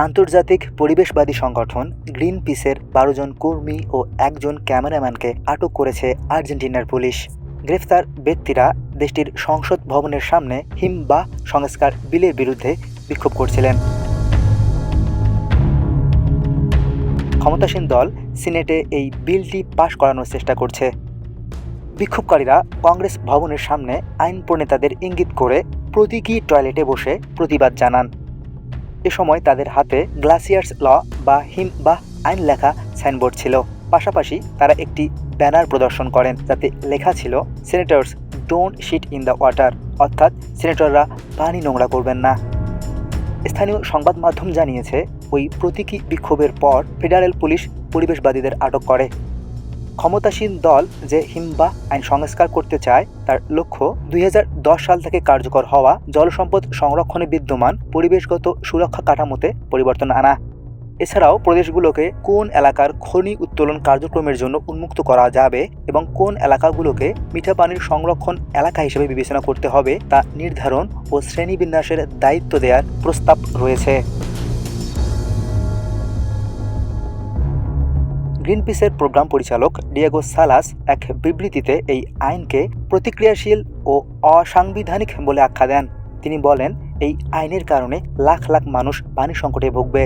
আন্তর্জাতিক পরিবেশবাদী সংগঠন গ্রিন পিসের ১২ জন কর্মী ও একজন ক্যামেরাম্যানকে আটক করেছে আর্জেন্টিনার পুলিশ। গ্রেফতার ব্যক্তিরা দেশটির সংসদ ভবনের সামনে হিমবাহ সংস্কার বিলের বিরুদ্ধে বিক্ষোভ করছিলেন। ক্ষমতাসীন দল সিনেটে এই বিলটি পাশ করানোর চেষ্টা করছে। বিক্ষোভকারীরা কংগ্রেস ভবনের সামনে আইন প্রণেতাদের ইঙ্গিত করে প্রতীকী টয়লেটে বসে প্রতিবাদ জানান। এ সময় তাদের হাতে গ্লাসিয়ার্স ল বা হিমবাহ আইন লেখা সাইনবোর্ড ছিল। পাশাপাশি তারা একটি ব্যানার প্রদর্শন করেন, যাতে লেখা ছিল senators don't shit in the water, অর্থাৎ সিনেটররা পানি নোংরা করবেন না। স্থানীয় সংবাদ মাধ্যম জানিয়েছে, ওই প্রতীকী বিক্ষোভের পর ফেডারেল পুলিশ পরিবেশবাদীদের আটক করে। ক্ষমতাসীন দল যে হিমবাহ আইন সংস্কার করতে চায় তার লক্ষ্য ২০১০ সাল থেকে কার্যকর হওয়া জলসম্পদ সংরক্ষণে বিদ্যমান পরিবেশগত সুরক্ষা কাঠামোতে পরিবর্তন আনা। এছাড়াও প্রদেশগুলোকে কোন এলাকার খনি উত্তোলন কার্যক্রমের জন্য উন্মুক্ত করা যাবে এবং কোন এলাকাগুলোকে মিঠা পানির সংরক্ষণ এলাকা হিসেবে বিবেচনা করতে হবে তা নির্ধারণ ও শ্রেণীবিন্যাসের দায়িত্ব দেওয়ার প্রস্তাব রয়েছে। গ্রিনপিসের প্রোগ্রাম পরিচালক ডিয়েগো সালাস এক বিবৃতিতে এই আইনকে প্রতিক্রিয়াশীল ও অসাংবিধানিক বলে আখ্যা দেন। তিনি বলেন, এই আইনের কারণে লাখ লাখ মানুষ পানি সংকটে ভুগবে।